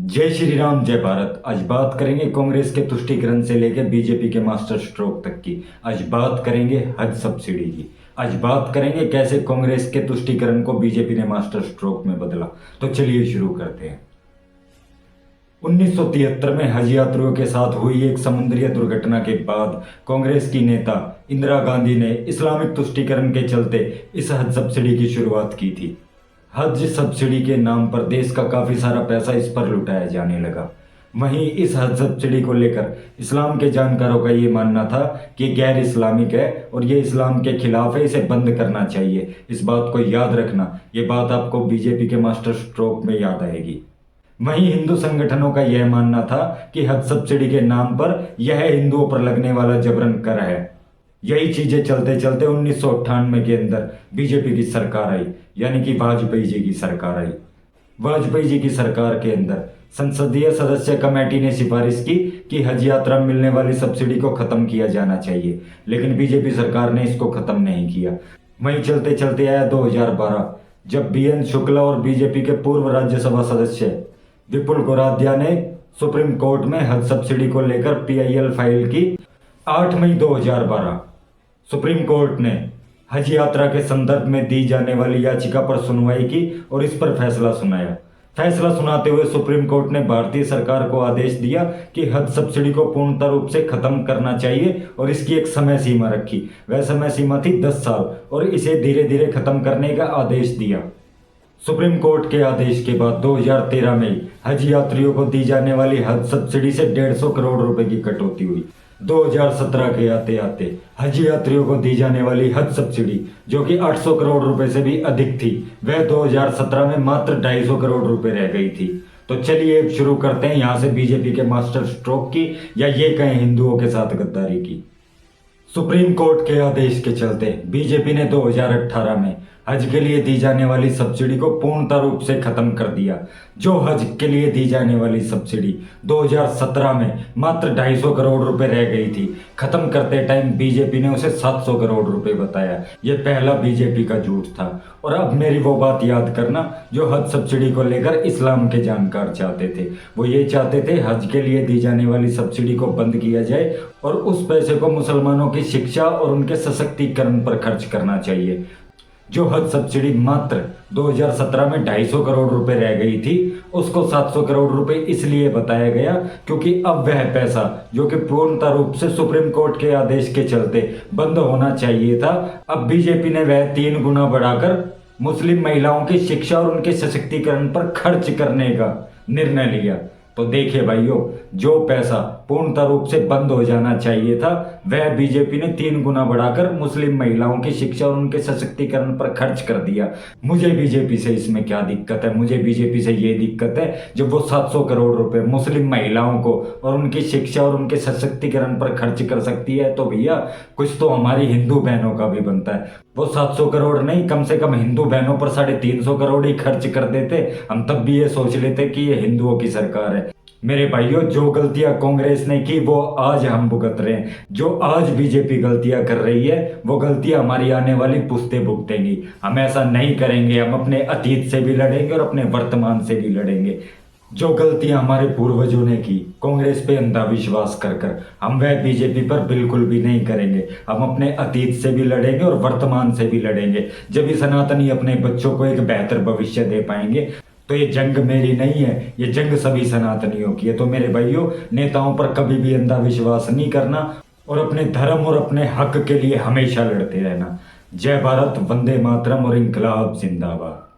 जय श्री राम, जय भारत। आज बात करेंगे कांग्रेस के तुष्टीकरण से लेकर बीजेपी के मास्टर स्ट्रोक तक की। आज बात करेंगे हज सब्सिडी की। आज बात करेंगे कैसे कांग्रेस के तुष्टीकरण को बीजेपी ने मास्टर स्ट्रोक में बदला। तो चलिए शुरू करते हैं। 1973 में हज यात्रियों के साथ हुई एक समुद्री दुर्घटना के बाद कांग्रेस की नेता इंदिरा गांधी ने इस्लामिक तुष्टीकरण के चलते इस हज सब्सिडी की शुरुआत की थी। हज सब्सिडी के नाम पर देश का काफ़ी सारा पैसा इस पर लुटाया जाने लगा। वहीं इस हज सब्सिडी को लेकर इस्लाम के जानकारों का ये मानना था कि गैर इस्लामिक है और ये इस्लाम के खिलाफ है, इसे बंद करना चाहिए। इस बात को याद रखना, ये बात आपको बीजेपी के मास्टर स्ट्रोक में याद आएगी। वहीं हिंदू संगठनों का यह मानना था कि हज सब्सिडी के नाम पर यह हिंदुओं पर लगने वाला जबरन कर है। यही चीजें चलते चलते 1998 के अंदर बीजेपी की सरकार आई, यानी कि वाजपेयी जी की सरकार आई। वाजपेयी जी की सरकार के अंदर संसदीय सदस्य कमेटी ने सिफारिश की कि हज यात्रा में मिलने वाली सब्सिडी को खत्म किया जाना चाहिए, लेकिन बीजेपी सरकार ने इसको खत्म नहीं किया। वहीं चलते चलते आया 2012, जब BN शुक्ला और बीजेपी के पूर्व राज्यसभा सदस्य विपुल गोराध्या ने सुप्रीम कोर्ट में हज सब्सिडी को लेकर PIL फाइल की। 8 मई 2012 सुप्रीम कोर्ट ने हज यात्रा के संदर्भ में दी जाने वाली याचिका पर सुनवाई की और इस पर फैसला सुनाया। फैसला सुनाते हुए सुप्रीम कोर्ट ने भारतीय सरकार को आदेश दिया कि हज सब्सिडी को पूर्णतः रूप से खत्म करना चाहिए और इसकी एक समय सीमा रखी। वह समय सीमा थी 10 साल और इसे धीरे धीरे खत्म करने का आदेश दिया। सुप्रीम कोर्ट के आदेश के बाद 2013 में हज यात्रियों को दी जाने वाली हज सब्सिडी से 150 करोड़ रुपए की कटौती हुई। 2017 के आते आते हज यात्रियों को दी जाने वाली हज सब्सिडी, जो कि 800 करोड़ रुपए से भी अधिक थी, वह 2017 में मात्र 250 करोड़ रुपए रह गई थी। तो चलिए शुरू करते हैं यहाँ से बीजेपी के मास्टर स्ट्रोक की, या ये कहें हिंदुओं के साथ गद्दारी की। सुप्रीम कोर्ट के आदेश के चलते बीजेपी ने 2018 में हज के लिए दी जाने वाली सब्सिडी को पूर्णतः रूप से खत्म कर दिया। जो हज के लिए दी जाने वाली सब्सिडी 2017 में मात्र 250 करोड़ रुपए रह गई थी, खत्म करते टाइम बीजेपी ने उसे 700 करोड़ रुपए बताया। यह पहला बीजेपी का झूठ था। और अब मेरी वो बात याद करना जो हज सब्सिडी को लेकर इस्लाम के जानकार चाहते थे। वो ये चाहते थे हज के लिए दी जाने वाली सब्सिडी को बंद किया जाए और उस पैसे को मुसलमानों की शिक्षा और उनके सशक्तिकरण पर खर्च करना चाहिए। जो हज सब्सिडी मात्र 2017 में 250 करोड़ रुपए रह गई थी, उसको 700 करोड़ रुपए इसलिए बताया गया क्योंकि अब वह पैसा, जो कि पूर्णतः रूप से सुप्रीम कोर्ट के आदेश के चलते बंद होना चाहिए था, अब बीजेपी ने वह 3 गुना बढ़ाकर मुस्लिम महिलाओं की शिक्षा और उनके सशक्तिकरण पर खर्च करने का निर्णय लिया। तो देखिए भाइयों, जो पैसा पूर्णतः रूप से बंद हो जाना चाहिए था, वह बीजेपी ने 3 गुना बढ़ाकर मुस्लिम महिलाओं की शिक्षा और उनके सशक्तिकरण पर खर्च कर दिया। मुझे बीजेपी से इसमें क्या दिक्कत है? मुझे बीजेपी से ये दिक्कत है जब वो 700 करोड़ रुपए मुस्लिम महिलाओं को और उनकी शिक्षा और उनके सशक्तिकरण पर खर्च कर सकती है, तो भैया कुछ तो हमारी हिंदू बहनों का भी बनता है। वो 700 करोड़ नहीं, कम से कम हिंदू बहनों पर 350 करोड़ ही खर्च कर देते, हम तब भी ये सोच लेते कि ये हिंदुओं की सरकार है। मेरे भाइयों, जो गलतियां कांग्रेस ने की वो आज हम भुगत रहे हैं। जो आज बीजेपी गलतियां कर रही है वो गलतियां हमारी आने वाली पुश्तें भुगतेंगी। हम ऐसा नहीं करेंगे। हम अपने अतीत से भी लड़ेंगे और अपने वर्तमान से भी लड़ेंगे। जो गलतियां हमारे पूर्वजों ने की कांग्रेस पे अंधा विश्वास कर हम वह बीजेपी पर बिल्कुल भी नहीं करेंगे। हम अपने अतीत से भी लड़ेंगे और वर्तमान से भी लड़ेंगे। जब भी सनातनी अपने बच्चों को एक बेहतर भविष्य दे पाएंगे। तो ये जंग मेरी नहीं है, ये जंग सभी सनातनियों की है। तो मेरे भाइयों, नेताओं पर कभी भी अंधा विश्वास नहीं करना और अपने धर्म और अपने हक के लिए हमेशा लड़ते रहना। जय भारत, वंदे मातरम और इंकलाब जिंदाबाद।